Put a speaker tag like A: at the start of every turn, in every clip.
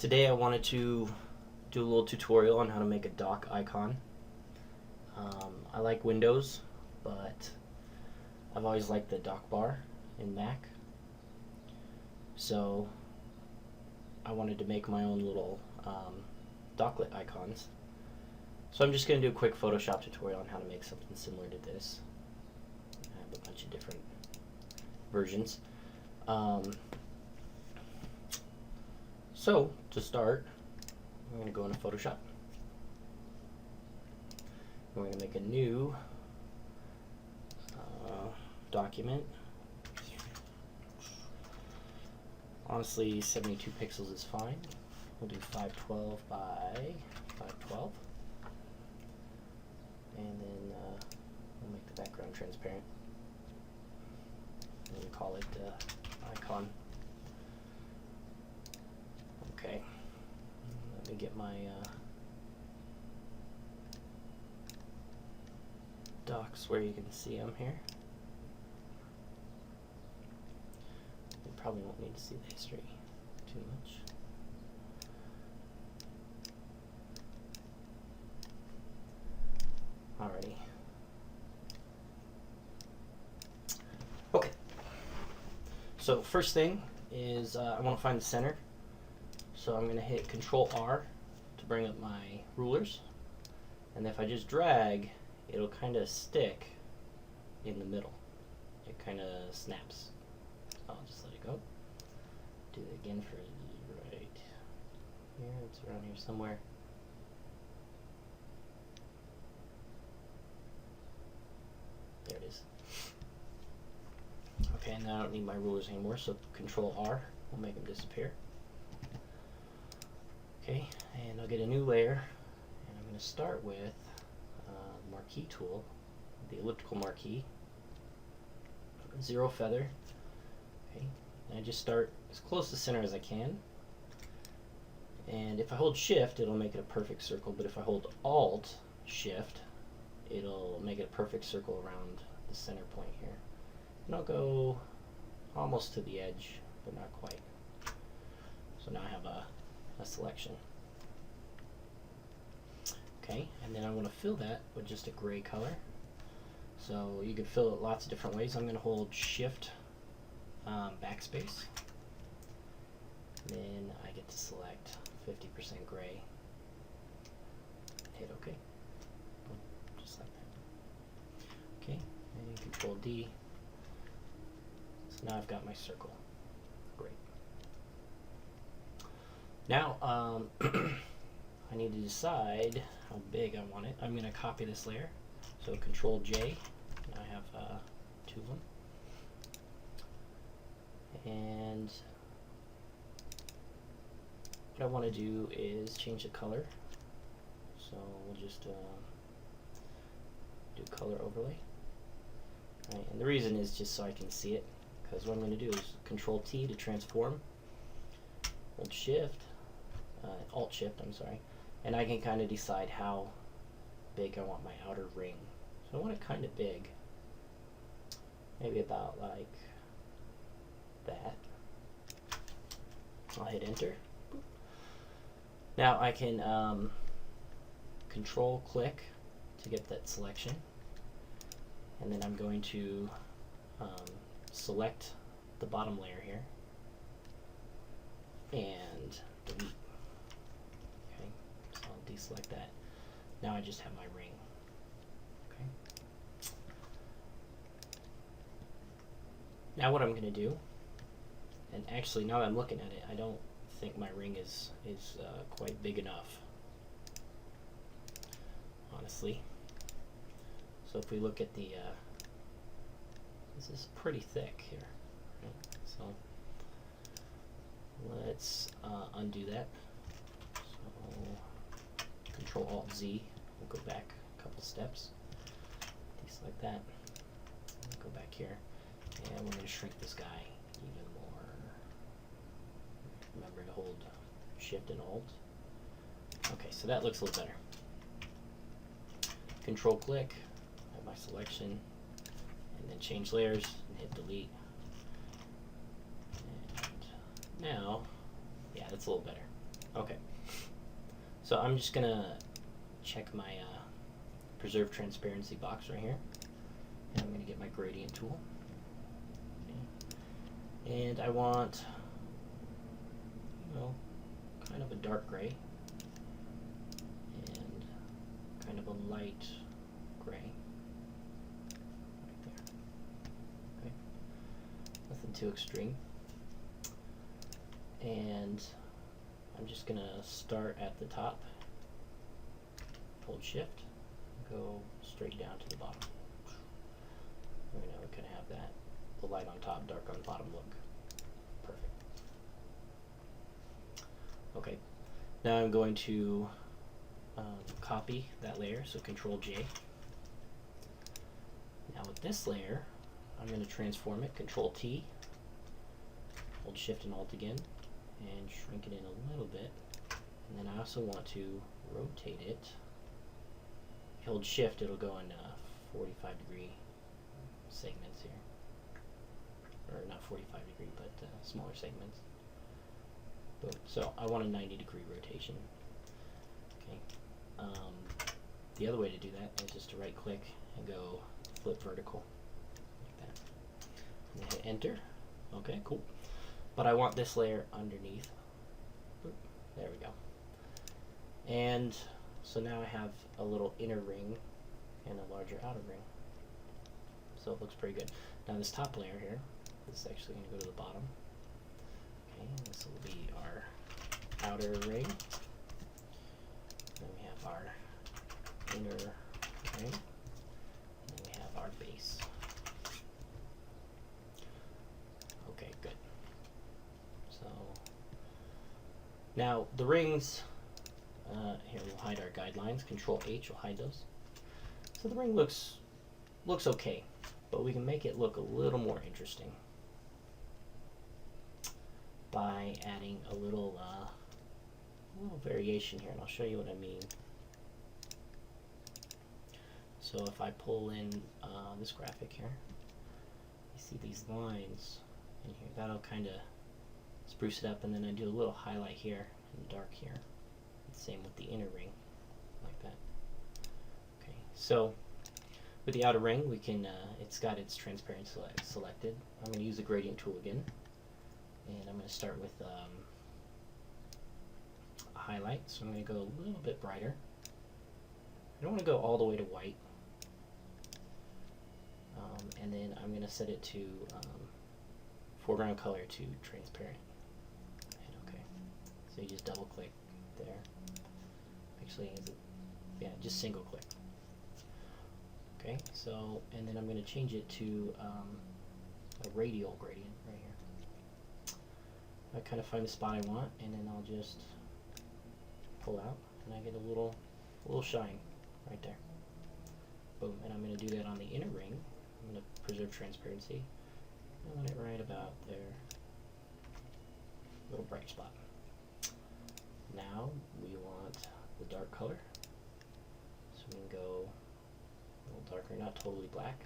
A: Today I wanted to do a little tutorial on how to make a dock icon. I like Windows, but I've always liked the dock bar in Mac. So I wanted to make my own little docklet icons. So I'm just going to do a quick Photoshop tutorial on how to make something similar to this. I have a bunch of different versions. So to start, I'm going to go into Photoshop. We're going to make a new document. Honestly, 72 pixels is fine. We'll do 512 by 512. And then we'll make the background transparent. And we'll call it icon. Okay. Let me get my docks where you can see them here. You probably won't need to see the history too much. Alrighty. Okay. So first thing is I want to find the center. So I'm going to hit Control R to bring up my rulers. And if I just drag, it'll kind of stick in the middle. It kind of snaps. I'll just let it go. Do it again for right here. It's around here somewhere. There it is. Okay, now I don't need my rulers anymore, so Control R will make them disappear. Okay, and I'll get a new layer, and I'm going to start with the marquee tool, the elliptical marquee, zero feather. Okay, and I just start as close to center as I can. And if I hold Shift, it'll make it a perfect circle, but if I hold Alt Shift, it'll make it a perfect circle around the center point here. And I'll go almost to the edge, but not quite. So now I have a selection. Okay, and then I want to fill that with just a gray color. So you can fill it lots of different ways. I'm going to hold Shift backspace. Then I get to select 50% gray. Hit OK. Just like that. Okay, and Control D. So now I've got my circle. Great. Now, I need to decide how big I want it. I'm going to copy this layer. So Control J. I have two of them. And what I want to do is change the color. So we'll just do color overlay. Right, and the reason is just so I can see it. Because what I'm going to do is Control T to transform. Hold Shift. Alt Shift, I'm sorry, and I can kind of decide how big I want my outer ring. So I want it kind of big, maybe about like that. I'll hit Enter. Now I can Control click to get that selection, and then I'm going to select the bottom layer here and delete. Deselect that. Now I just have my ring. Okay. Now what I'm going to do, and actually now that I'm looking at it, I don't think my ring is quite big enough, honestly. So if we look at the, this is pretty thick here. Right? So let's undo that. So Control Alt Z, we'll go back a couple steps, deselect that, go back here, and we're going to shrink this guy even more. Remember to hold Shift and Alt. Okay, so that looks a little better. Control click, I have my selection, and then change layers, and hit delete. And now, yeah, that's a little better. Okay. So I'm just gonna check my preserve transparency box right here. And I'm gonna get my gradient tool. Okay. And I want, kind of a dark gray and kind of a light gray right there. Okay. Nothing too extreme. And I'm just gonna start at the top, hold shift, go straight down to the bottom. Right now we can have that, the light on top, dark on bottom look. Perfect. Okay, now I'm going to copy that layer, so Control J. Now with this layer, I'm going to transform it, Control T, hold Shift and Alt again, and shrink it in a little bit. And then I also want to rotate it. If you hold Shift, it'll go in 45-degree segments here. Or not 45-degree, but smaller segments. Boom. So I want a 90-degree rotation. Okay. The other way to do that is just to right-click and go flip vertical, like that. And hit Enter. Okay, cool. But I want this layer underneath. Boop. There we go. And so now I have a little inner ring and a larger outer ring. So it looks pretty good. Now this top layer here, this is actually going to go to the bottom. Okay, this will be our outer ring. Then we have our inner ring. And then we have our base. Okay, good. So now the rings, here we'll hide our guidelines. Control H will hide those. So the ring looks okay, but we can make it look a little more interesting by adding a little variation here, and I'll show you what I mean. So if I pull in this graphic here, you see these lines in here. That'll kind of spruce it up, and then I do a little highlight here and dark here. Same with the inner ring, like that. Okay, so with the outer ring, we can, it's got its transparency selected. I'm going to use the gradient tool again, and I'm going to start with a highlight. So I'm going to go a little bit brighter. I don't want to go all the way to white. And then I'm going to set it to foreground color to transparent. And okay, so you just double click there. Actually, yeah, just single click. Okay, so, and then I'm going to change it to a radial gradient right here. I kind of find the spot I want, and then I'll just pull out, and I get a little shine right there. Boom, and I'm going to do that on the inner ring. I'm going to preserve transparency. I want it right about there. Little bright spot. Now we want the dark color. So we can go a little darker, not totally black.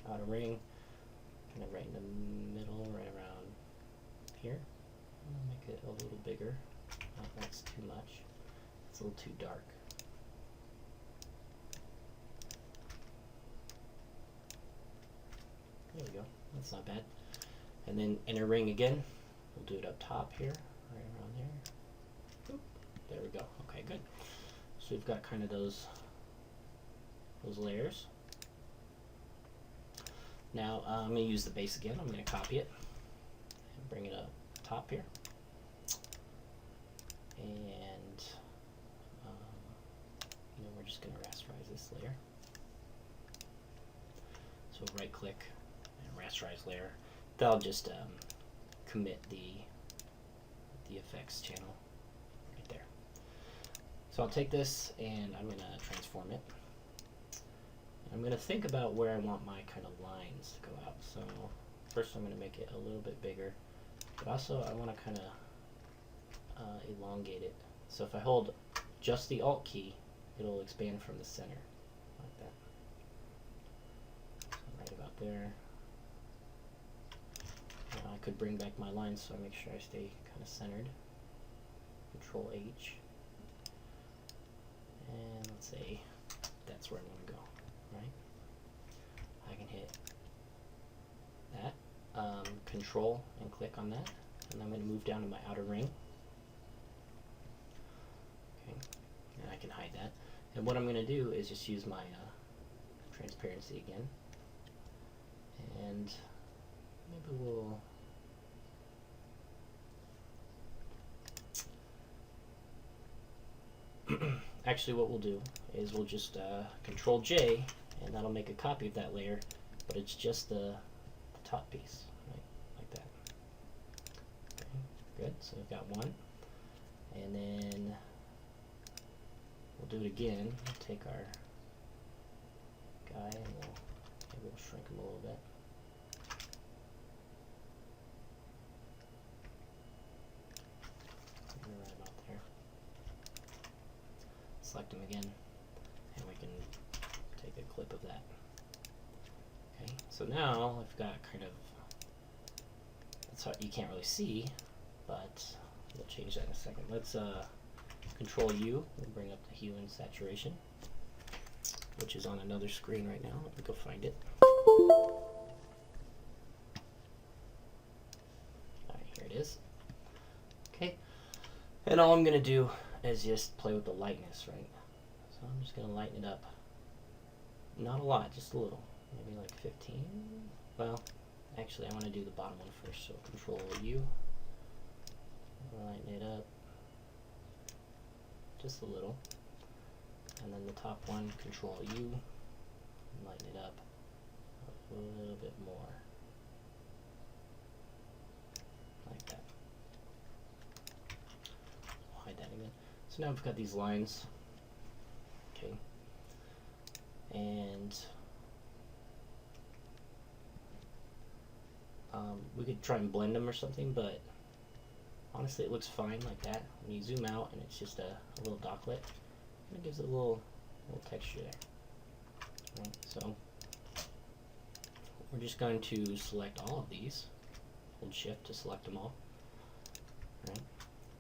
A: Outer ring, kind of right in the middle, right around here. I'll make it a little bigger. Not that's too much. It's a little too dark. There we go. That's not bad. And then inner ring again. We'll do it up top here, right around there. Oop. There we go. Okay, good. So we've got kind of those layers. Now I'm going to use the base again. I'm going to copy it and bring it up top here. And we're just going to rasterize this layer. So right click and rasterize layer. That'll just commit the effects channel right there. So I'll take this and I'm going to transform it. I'm going to think about where I want my kind of lines to go out. So first I'm going to make it a little bit bigger, but also I want to kind of elongate it. So if I hold just the Alt key, it'll expand from the center like that. So right about there. Now I could bring back my lines so I make sure I stay kind of centered. Control H, and let's say that's where I want to go, right? I can hit that, Control and click on that, and I'm going to move down to my outer ring. Okay, and I can hide that. And what I'm going to do is just use my transparency again, and maybe we'll actually what we'll do is we'll just Control J, and that'll make a copy of that layer, but it's just the top piece, right, like that. Okay, good, so we've got one, and then we'll do it again. We'll take our guy and maybe we'll shrink him a little bit. Right about there. Select him again, and we can take a clip of that. Okay, so now I've got kind of, that's how you can't really see, but we'll change that in a second. Let's Control U and bring up the hue and saturation, which is on another screen right now. Let me go find it. Alright, here it is. Okay, and all I'm going to do is just play with the lightness, right? So I'm just going to lighten it up. Not a lot, just a little. Maybe like 15. Well, actually I want to do the bottom one first, so Control U. Lighten it up just a little. And then the top one, Control U. Lighten it up a little bit more. Like that. I'll hide that again. So now we've got these lines. Okay. And we could try and blend them or something, but honestly it looks fine like that. When you zoom out and it's just a little docklet, it gives it a little texture there. Right, so we're just going to select all of these. Hold Shift to select them all. Right,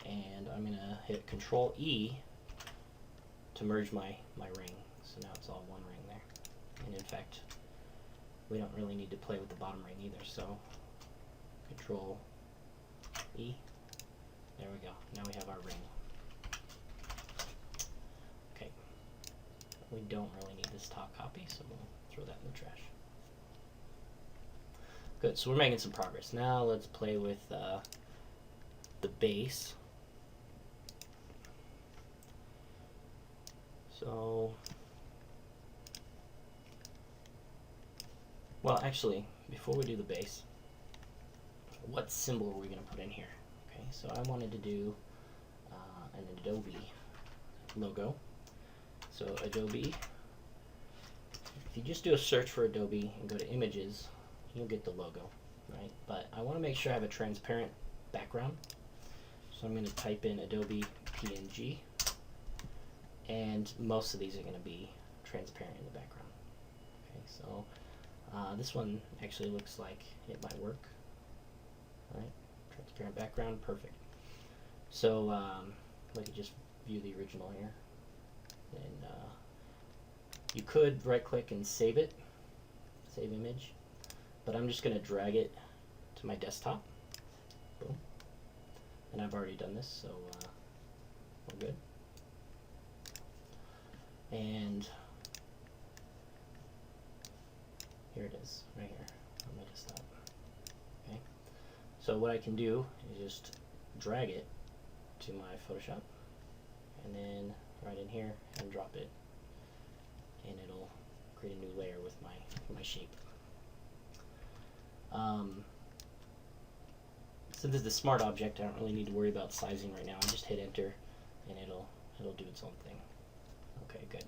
A: and I'm going to hit Control E to merge my ring. So now it's all one ring there. And in fact, we don't really need to play with the bottom ring either. So Control E. There we go. Now we have our ring. Okay. We don't really need this top copy, so we'll throw that in the trash. Good, so we're making some progress. Now let's play with the base. So, well, actually, before we do the base, what symbol are we going to put in here? Okay, so I wanted to do an Adobe logo. So Adobe, if you just do a search for Adobe and go to Images, you'll get the logo, right? But I want to make sure I have a transparent background. So I'm going to type in Adobe PNG, and most of these are going to be transparent in the background. Okay, so this one actually looks like it might work. Right, transparent background, perfect. So we could just view the original here, and you could right-click and save it, save image, but I'm just going to drag it to my desktop. Boom, and I've already done this, so we're good. And here it is, right here on my desktop. Okay. So what I can do is just drag it to my Photoshop, and then right in here and drop it, and it'll create a new layer with my shape. Since this is a smart object, I don't really need to worry about sizing right now. I just hit enter, and it'll do its own thing. Okay, good.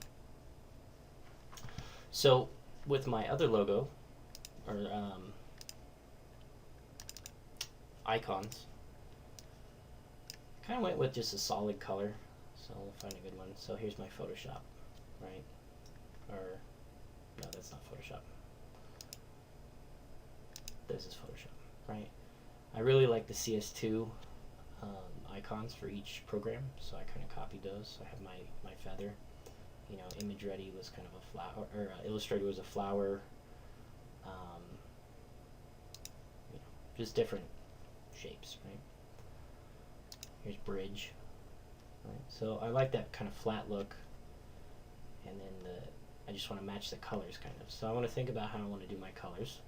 A: So with my other logo, or icons, kind of went with just a solid color, so we'll find a good one. So here's my Photoshop, right? Or no, that's not Photoshop. This is Photoshop, right? I really like the CS2 icons for each program, so I kind of copied those. So I have my feather. You know, ImageReady was kind of a flower, or Illustrator was a flower. You know, just different shapes, right? Here's bridge. Right? So I like that kind of flat look, and then I just want to match the colors kind of. So I want to think about how I want to do my colors.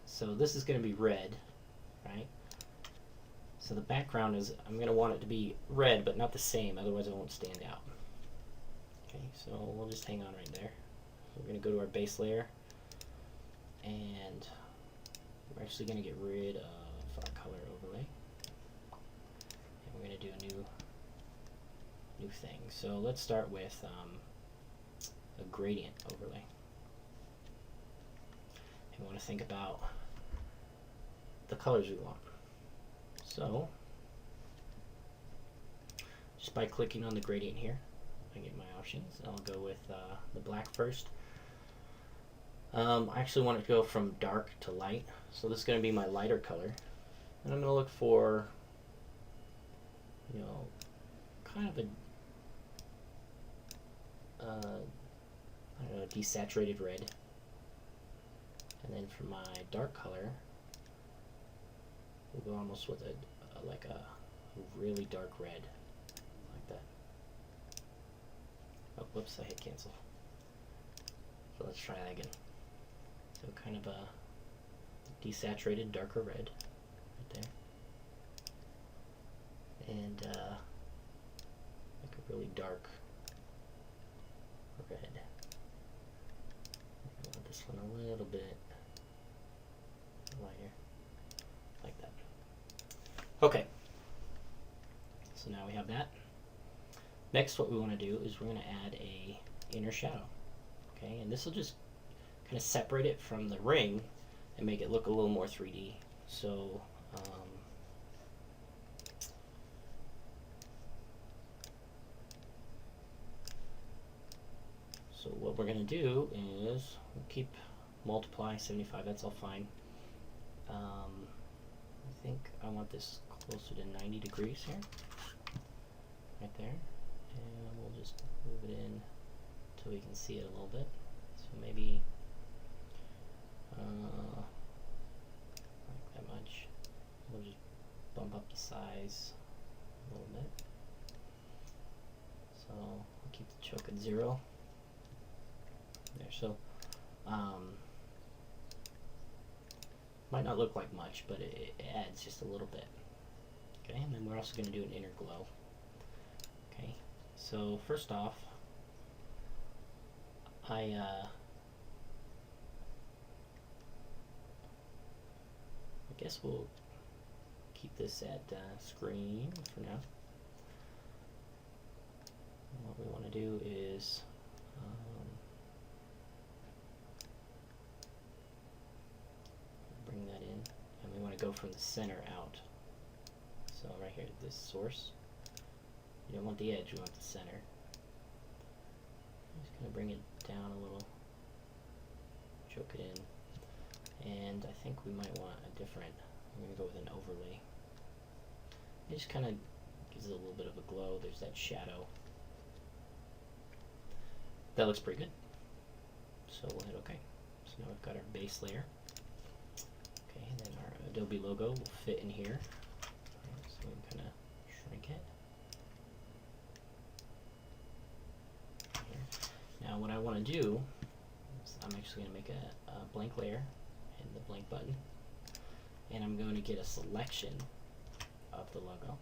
A: So this is going to be red, right? So the background is, I'm going to want it to be red, but not the same, otherwise it won't stand out. Okay, so we'll just hang on right there. We're going to go to our base layer, and we're actually going to get rid of our color overlay. And we're going to do a new thing. So let's start with a gradient overlay. And we want to think about the colors we want. So just by clicking on the gradient here, I get my options. I'll go with the black first. I actually want it to go from dark to light, so this is going to be my lighter color, and I'm going to look for, you know, kind of a I don't know, desaturated red. And then for my dark color, we'll go almost with like a really dark red, like that. Oh, whoops, I hit cancel. So let's try that again. So kind of a desaturated darker red right there. And like a really dark red. I want this one a little bit lighter, like that. Okay, so now we have that. Next, what we want to do is we're going to add a inner shadow. Okay, and this will just kind of separate it from the ring and make it look a little more 3D. So so what we're going to do is we'll keep multiply 75, that's all fine. I think I want this closer to 90 degrees here, right there, and we'll just move it in until we can see it a little bit. So maybe like that much. We'll just bump up the size a little bit. So we'll keep the choke at 0. There, so might not look like much, but it adds just a little bit. Okay, and then we're also going to do an inner glow. Okay, so first off, I guess we'll keep this at screen for now. And what we want to do is bring that in, and we want to go from the center out. So right here, this source. You don't want the edge, you want the center. I'm just going to bring it down a little, choke it in, and I think we might want a different, I'm going to go with an overlay. It just kind of gives it a little bit of a glow. There's that shadow. That looks pretty good. So we'll hit OK. So now we've got our base layer. Okay, and then our Adobe logo will fit in here. Right, so we can kind of shrink it. Here. Now what I want to do is I'm actually going to make a blank layer and the blank button. And I'm going to get a selection of the logo.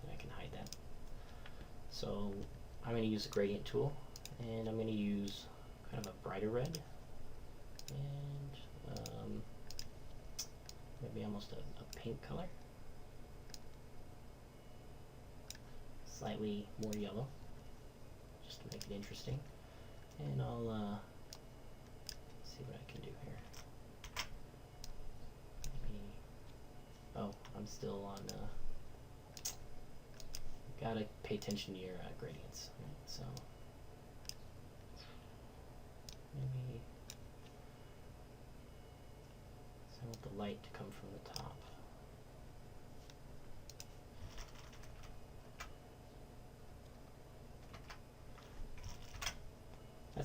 A: And I can hide that. So I'm going to use the gradient tool, and I'm going to use kind of a brighter red, and maybe almost a pink color, slightly more yellow, just to make it interesting. And I'll see what I can do here. Maybe, oh, I'm still on, gotta pay attention to your gradients, right? So maybe I want the light to come from the top.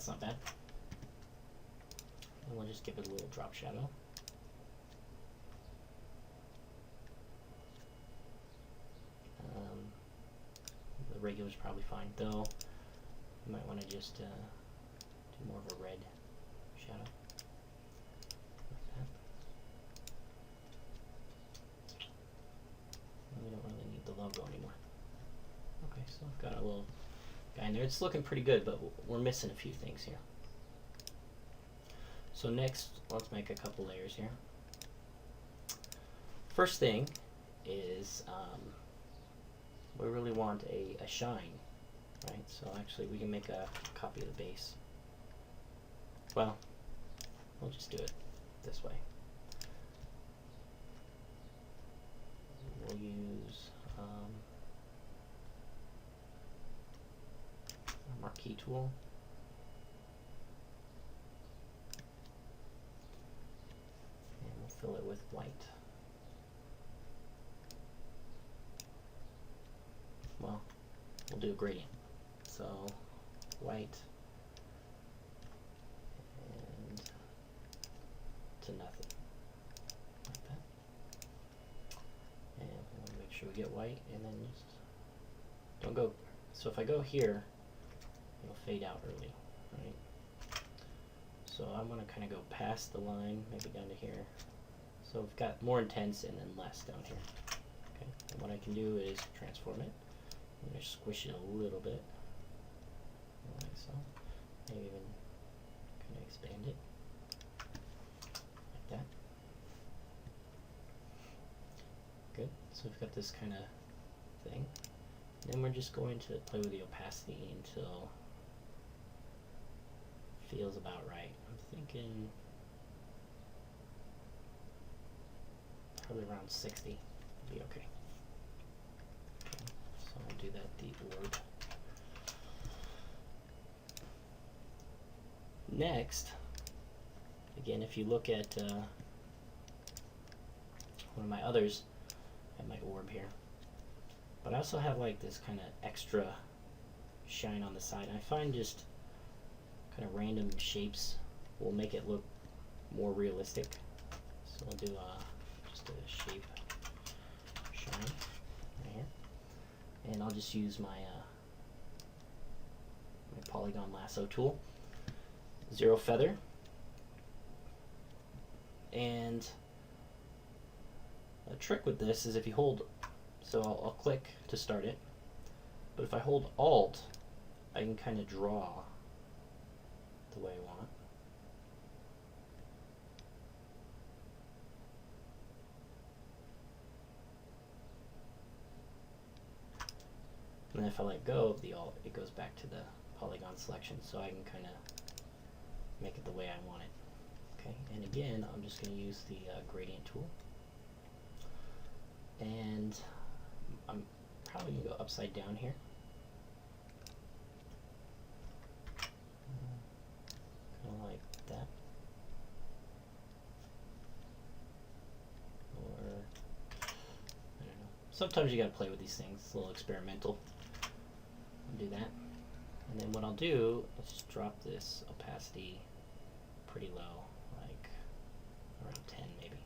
A: that's not bad. And we'll just give it a little drop shadow. The regular is probably fine, though you might want to just do more of a red shadow. Like that. And we don't really need the logo anymore. Okay, so I've got a little guy in there. It's looking pretty good, but we're missing a few things here. So next, let's make a couple layers here. First thing is we really want a shine, right? So actually we can make a copy of the base. Well, we'll just do it this way. We'll use a marquee tool. And we'll fill it with white. Well, we'll do a gradient. So white and to nothing, like that. And we want to make sure we get white, and then just don't go. So if I go here, it'll fade out early, right? So I'm going to kind of go past the line, maybe down to here. So we've got more intense and then less down here. Okay, and what I can do is transform it. I'm going to squish it a little bit, like so. Maybe even kind of expand it, like that. Good. So we've got this kind of thing. Then we're just going to play with the opacity until it feels about right. I'm thinking probably around 60 would be okay. So I'll do that, the orb. Next, again, if you look at one of my others, I have my orb here. But I also have like this kind of extra shine on the side. I find just kind of random shapes will make it look more realistic. So I'll do just a shape shine right here. And I'll just use my my polygon lasso tool, 0 feather, and a trick with this is if you hold, so I'll click to start it, but if I hold Alt, I can kind of draw the way I want. And then if I let go of the Alt, it goes back to the polygon selection, so I can kind of make it the way I want it. Okay, and again, I'm just going to use the gradient tool. And I'm probably going to go upside down here. Kind of like that. Or, I don't know. Sometimes you got to play with these things. It's a little experimental. I'll do that. And then what I'll do is just drop this opacity pretty low, like around 10 maybe.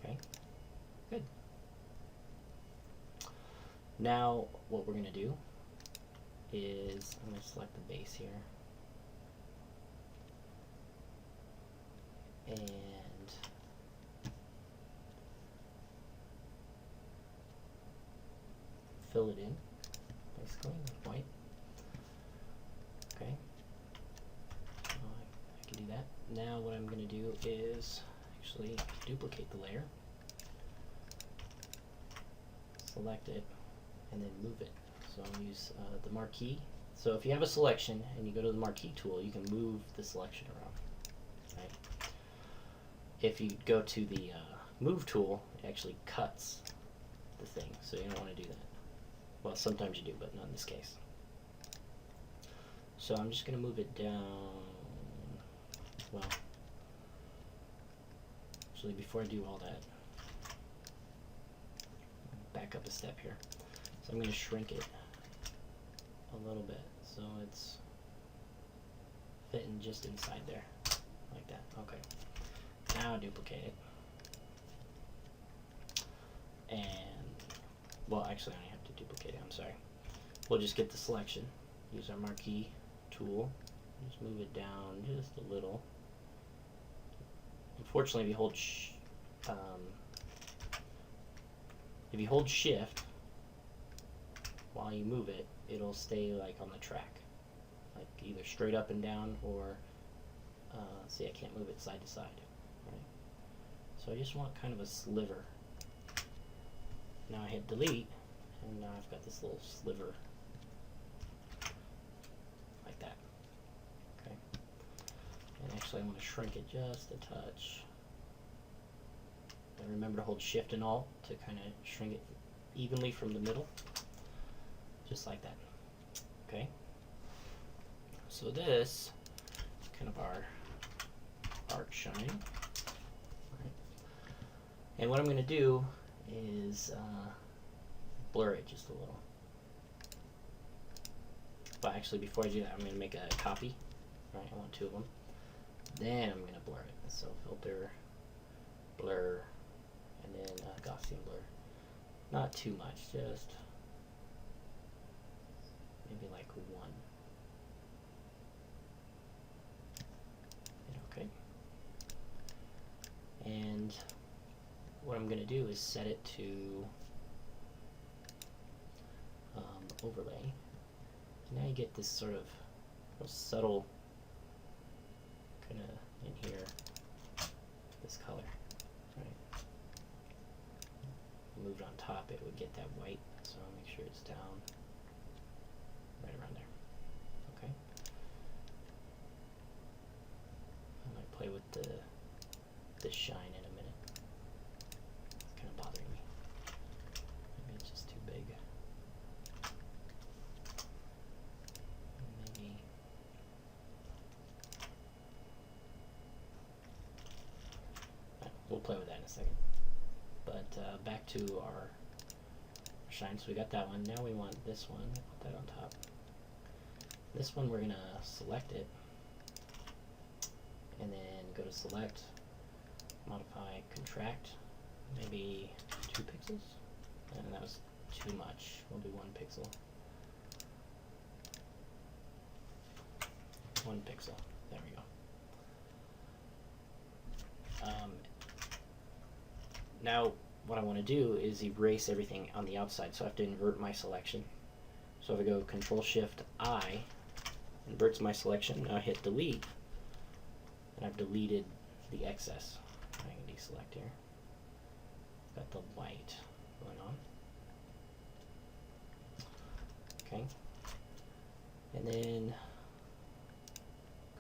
A: Okay, good. Now what we're going to do is I'm going to select the base here. And fill it in, basically, with white. Okay. I can do that. Now what I'm going to do is actually duplicate the layer, select it, and then move it. So I'll use the marquee. So if you have a selection and you go to the marquee tool, you can move the selection around. Right? If you go to the move tool, it actually cuts the thing, so you don't want to do that. Well, sometimes you do, but not in this case. So I'm just going to move it down. Well, actually, before I do all that, back up a step here. So I'm going to shrink it a little bit, so it's fitting just inside there, like that. Okay. Now duplicate it. And, well, actually I only have to duplicate it, I'm sorry. We'll just get the selection, use our marquee tool, just move it down just a little. Unfortunately, if you hold shift while you move it, it'll stay like on the track, like either straight up and down, or see, I can't move it side to side, right? So I just want kind of a sliver. Now I hit delete, and now I've got this little sliver like that. Okay. And actually I want to shrink it just a touch. And remember to hold shift and alt to kind of shrink it evenly from the middle. Just like that. Okay. So this is kind of our arc shine. Right. And what I'm going to do is blur it just a little. But actually, before I do that, I'm going to make a copy. Right, I want 2 of them. Then I'm going to blur it. So filter, blur, and then Gaussian blur. Not too much, just maybe like 1. Okay. And what I'm going to do is set it to overlay. Now you get this sort of real subtle kind of in here, this color, right? Move it on top, it would get that white, so I'll make sure it's down right around there. Okay. I might play with the shine in a minute. It's kind of bothering me. Maybe it's just too big. Maybe. We'll play with that in a second. But back to our shine. So we got that one. Now we want this one. Put that on top. This one we're gonna select it, and then go to select, modify, contract, maybe 2 pixels, and that was too much. We'll do 1 pixel. 1 pixel. There we go. Now what I want to do is erase everything on the outside, so I have to invert my selection. So if I go Control Shift I, inverts my selection. Now I hit delete, and I've deleted the excess. I can deselect here. Got the white going on. Okay. And then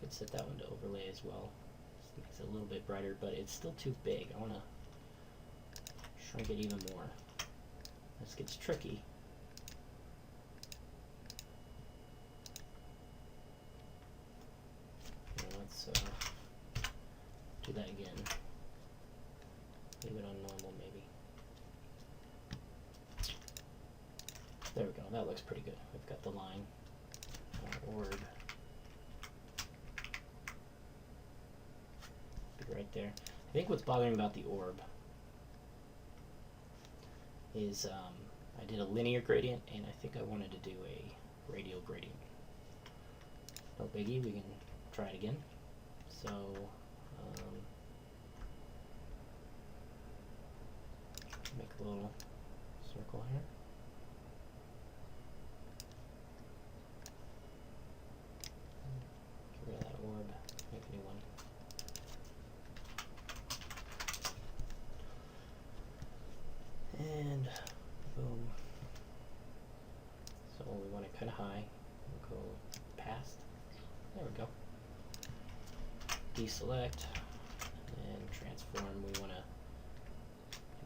A: could set that one to overlay as well. This makes it a little bit brighter, but it's still too big. I want to shrink it even more. This gets tricky. Let's do that again. Leave it on normal, maybe. There we go. That looks pretty good. We've got the line, orb, be right there. I think what's bothering me about the orb is I did a linear gradient, and I think I wanted to do a radial gradient. No biggie. We can try it again. So make a little circle here. Get rid of that orb. Make a new one. And boom. So we want it kind of high. We'll go past. There we go. Deselect and transform. We want to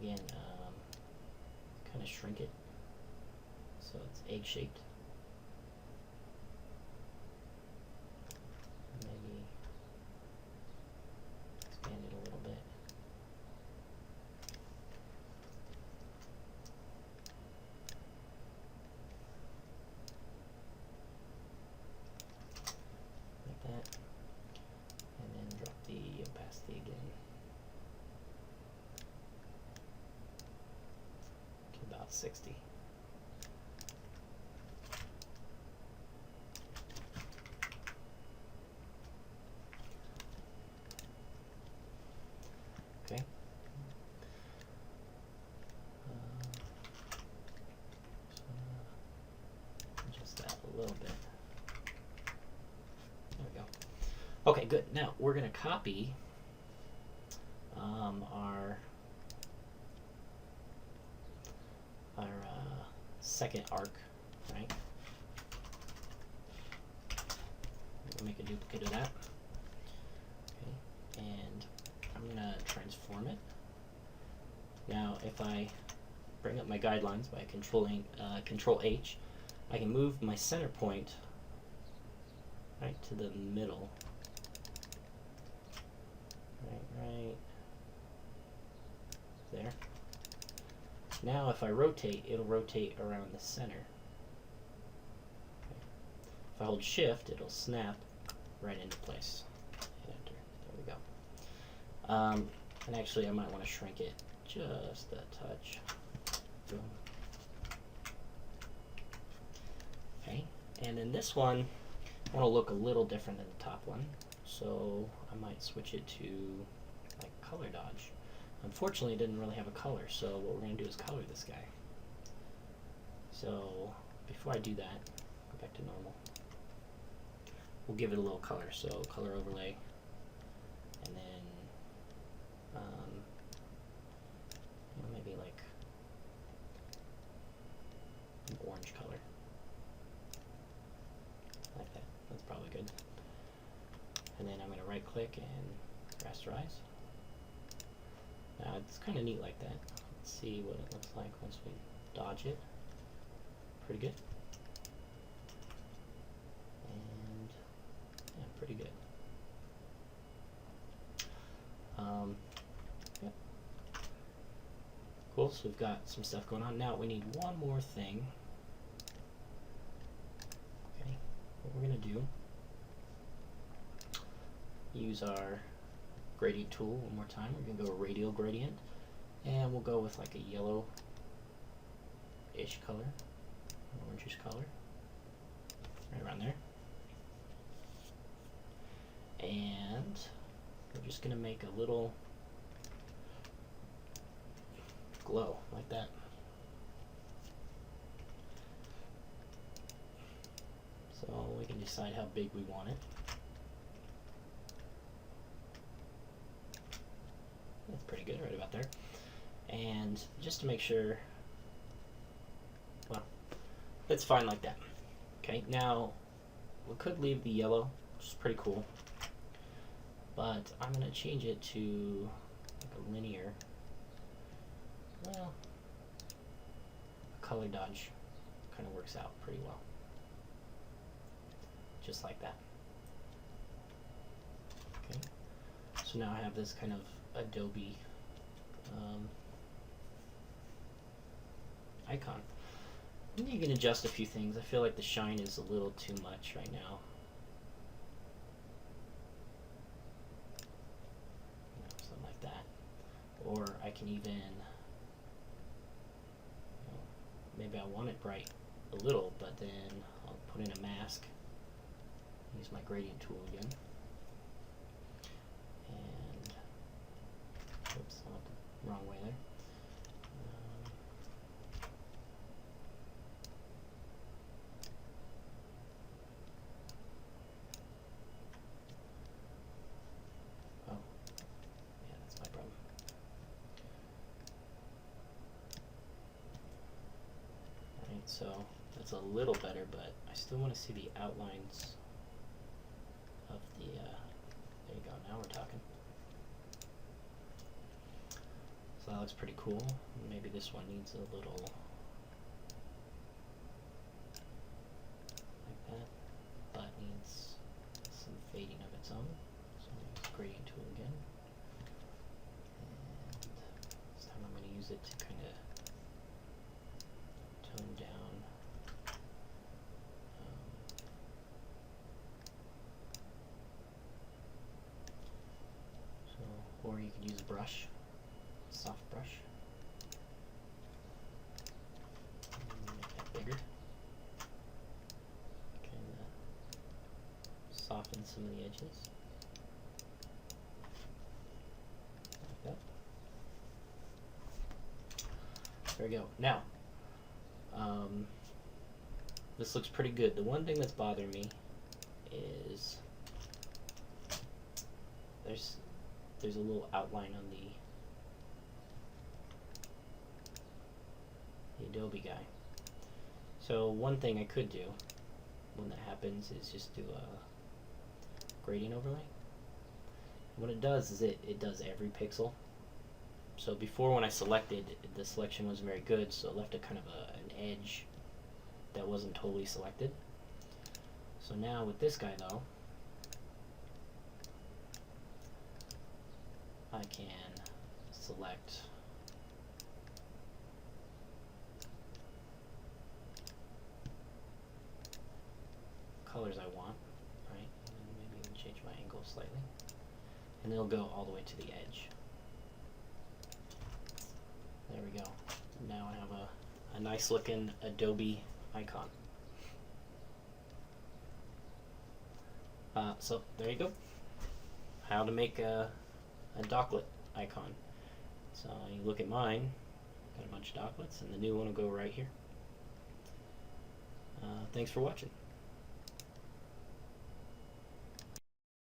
A: again kind of shrink it so it's egg shaped. Maybe expand it a little bit. Like that. 60. Okay. Adjust that a little bit. There we go. Okay, good. Now we're going to copy our second arc, right? We'll make a duplicate of that. Okay, and I'm going to transform it. Now, if I bring up my guidelines by Control H, I can move my center point right to the middle. Right there. Now if I rotate, it'll rotate around the center. Okay. If I hold Shift, it'll snap right into place. Hit Enter. There we go. And actually, I might want to shrink it just a touch. Boom. Okay, and in this one, I want to look a little different than the top one, so I might switch it to like color dodge. Unfortunately, it didn't really have a color, so what we're going to do is color this guy. So before I do that, go back to normal. We'll give it a little color, so color overlay, and then maybe like an orange color, like that. That's probably good. And then I'm going to right click and rasterize. Now it's kind of neat like that. Let's see what it looks like once we dodge it. Pretty good. And yeah, pretty good. Yep. Cool, so we've got some stuff going on. Now we need one more thing. Okay, what we're going to do, use our gradient tool one more time. We're going to go radial gradient, and we'll go with like a yellow-ish color, an orangish color, right around there. And we're just going to make a little glow like that. So we can decide how big we want it. That's pretty good, right about there. And just to make sure, well, it's fine like that. Okay, now we could leave the yellow, which is pretty cool, but I'm going to change it to like a linear, well, a color dodge kind of works out pretty well. Just like that. Okay, so now I have this kind of Adobe icon. And you can adjust a few things. I feel like the shine is a little too much right now. Something like that. Or I can even, maybe I want it bright a little, but then I'll put in a mask. Use my gradient tool again. And oops, I went the wrong way there. Oh, yeah, that's my problem. Alright, so that's a little better, but I still want to see the outlines of the, there you go, now we're talking. So that looks pretty cool. Maybe this one needs a little like that, but needs some fading of its own. So I'm going to use the gradient tool again. And this time I'm going to use it to kind of tone down or you could use a brush, soft brush. this. Like that. There we go. Now, this looks pretty good. The one thing that's bothering me is there's a little outline on the Adobe guy. So one thing I could do when that happens is just do a gradient overlay. What it does is it does every pixel. So before, when I selected, the selection wasn't very good, so it left a kind of an edge that wasn't totally selected. So now with this guy though, I can select colors I want, right? And maybe even change my angle slightly. And it'll go all the way to the edge. There we go. Now I have a nice looking Adobe icon. So there you go. How to make a docklet icon. So you look at mine, got a bunch of docklets, and the new one will go right here. Thanks for watching.